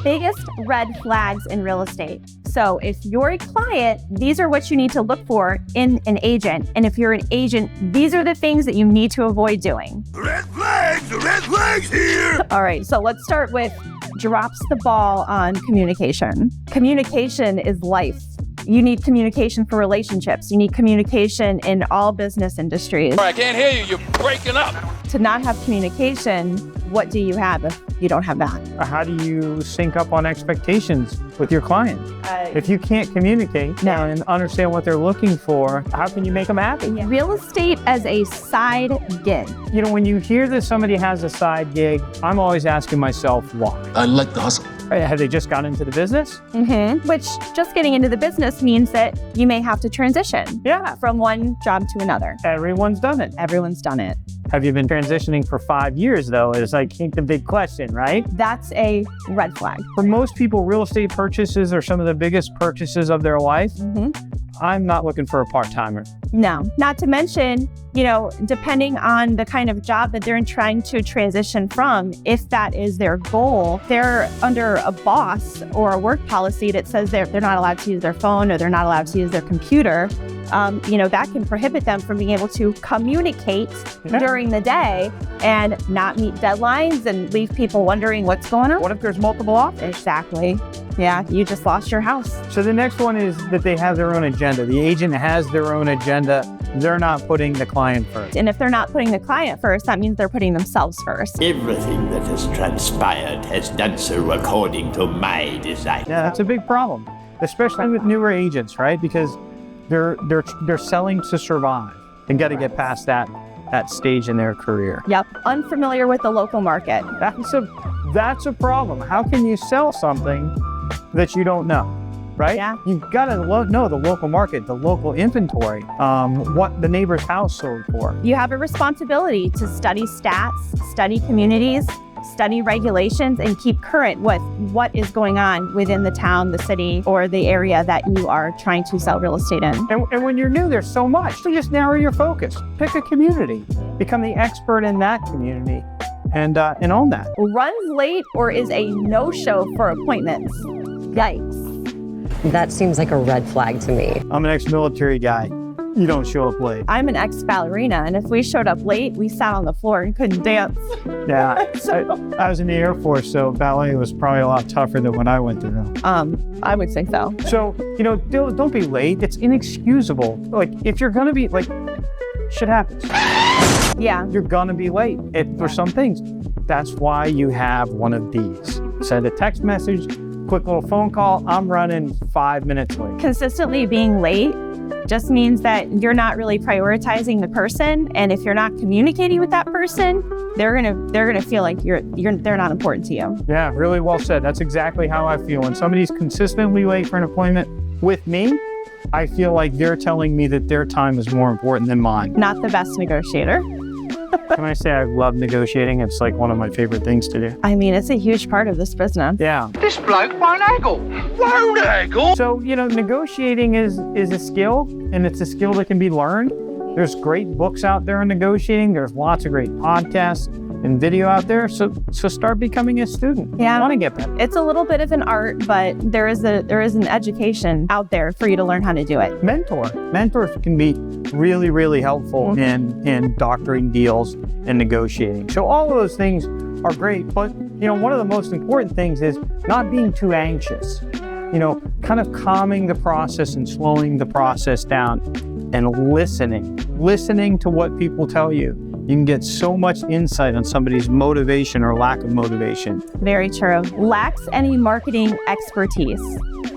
Biggest red flags in real estate. So if you're a client, these are what you need to look for in an agent. And if you're an agent, these are the things that you need to avoid doing. Red flags here. All right, so let's start with drops the ball on communication. Communication is life. You need communication for relationships. You need communication in all business industries. I can't hear you. You're breaking up. To not have communication, what do you have if you don't have that? How do you sync up on expectations with your client? If you can't communicate and understand what they're looking for, how can you make them happy? Yeah. Real estate as a side gig. You know, when you hear that somebody has a side gig, I'm always asking myself, why? I like the hustle. Have they just got into the business? Which just getting into the business means that you may have to transition from one job to another. Everyone's done it. Everyone's done it. Have you been transitioning for 5 years, though? Is, I think, the big question, right? That's a red flag. For most people, real estate purchases are some of the biggest purchases of their life. I'm not looking for a part-timer. No, not to mention, you know, depending on the kind of job that they're trying to transition from, if that is their goal, they're under a boss or a work policy that says they're not allowed to use their phone or they're not allowed to use their computer. You know, that can prohibit them from being able to communicate during the day and not meet deadlines and leave people wondering what's going on. What if there's multiple offers? Exactly. Yeah, you just lost your house. So the next one is that they have their own agenda. The agent has their own agenda. They're not putting the client first. And if they're not putting the client first, that means they're putting themselves first. Everything that has transpired has done so according to my design. Yeah, that's a big problem, especially with newer agents, right? Because they're selling to survive and got to get past that stage in their career. Yep, unfamiliar with the local market. That's a problem. How can you sell something that you don't know, right? Yeah. You've got to know the local market, the local inventory, what the neighbor's house sold for. You have a responsibility to study stats, study communities, study regulations, and keep current with what is going on within the town, the city, or the area that you are trying to sell real estate in. And when you're new, there's so much. So just narrow your focus. Pick a community. Become the expert in that community and own that. Runs late or is a no-show for appointments. Yikes. That seems like a red flag to me. I'm an ex-military guy. You don't show up late. I'm an ex-ballerina, and if we showed up late, we sat on the floor and couldn't dance. Yeah, I was in the Air Force, so ballet was probably a lot tougher than what I went through. I would say so. So, you know, don't be late. It's inexcusable. Like, if you're gonna be, like, shit happens. Yeah. You're gonna be late for some things. That's why you have one of these. Send a text message, quick little phone call, I'm running 5 minutes late. Consistently being late just means that you're not really prioritizing the person, and if you're not communicating with that person, they're gonna feel like they're not important to you. Yeah, really well said. That's exactly how I feel. When somebody's consistently late for an appointment with me, I feel like they're telling me that their time is more important than mine. Not the best negotiator. Can I say I love negotiating? It's like one of my favorite things to do. I mean, it's a huge part of this business. Yeah. This bloke won't haggle. Won't haggle? So, you know, negotiating is a skill, and it's a skill that can be learned. There's great books out there on negotiating. There's lots of great podcasts and video out there. So start becoming a student. Yeah. I want to get better. It's a little bit of an art, but there is an education out there for you to learn how to do it. Mentors can be really, really helpful in doctoring deals and negotiating. So all of those things are great, but you know, one of the most important things is not being too anxious. You know, kind of calming the process and slowing the process down and listening to what people tell you. You can get so much insight on somebody's motivation or lack of motivation. Very true. Lacks any marketing expertise.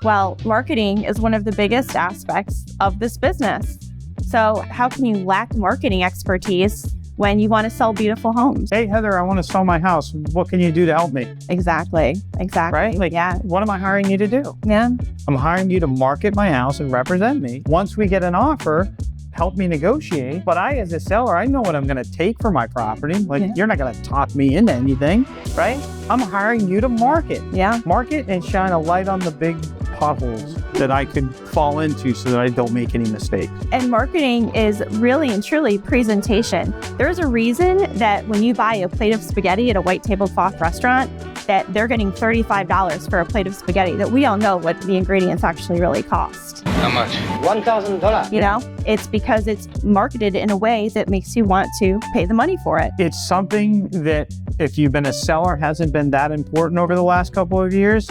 Well, marketing is one of the biggest aspects of this business. So how can you lack marketing expertise when you want to sell beautiful homes? Hey, Heather, I want to sell my house. What can you do to help me? Exactly. Right? Like, yeah. What am I hiring you to do? Yeah. I'm hiring you to market my house and represent me. Once we get an offer, help me negotiate. But I, as a seller, I know what I'm going to take for my property. Like, You're not going to talk me into anything, right? I'm hiring you to market. Yeah. Market and shine a light on the big potholes that I could fall into so that I don't make any mistakes. And marketing is really and truly presentation. There's a reason that when you buy a plate of spaghetti at a white tablecloth restaurant, that they're getting $35 for a plate of spaghetti, that we all know what the ingredients actually really cost. How much? $1,000. You know, it's because it's marketed in a way that makes you want to pay the money for it. It's something that if you've been a seller hasn't been that important over the last couple of years,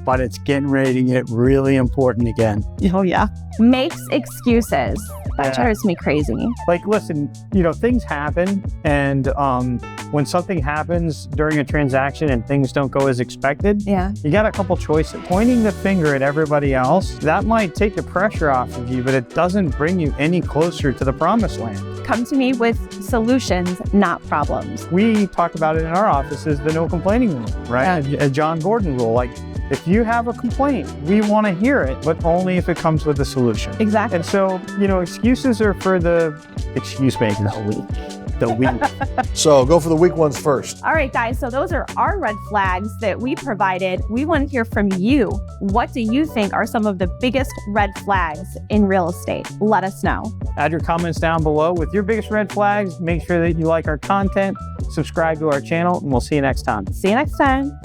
but it's getting ready to get really important again. Oh yeah. Makes excuses. That drives me crazy. Like, listen, you know, things happen, and when something happens during a transaction and things don't go as expected, you got a couple choices. Pointing the finger at everybody else, that might take the pressure off of you, but it doesn't bring you any closer to the promised land. Come to me with solutions, not problems. We talk about it in our offices, the no complaining rule, right? A John Gordon rule. Like, if you have a complaint, we want to hear it, but only if it comes with a solution. Exactly. And so, you know, excuses are for the excuse makers. The weak. So go for the weak ones first. All right, guys. So those are our red flags that we provided. We want to hear from you. What do you think are some of the biggest red flags in real estate? Let us know. Add your comments down below with your biggest red flags. Make sure that you like our content, subscribe to our channel, and we'll see you next time. See you next time.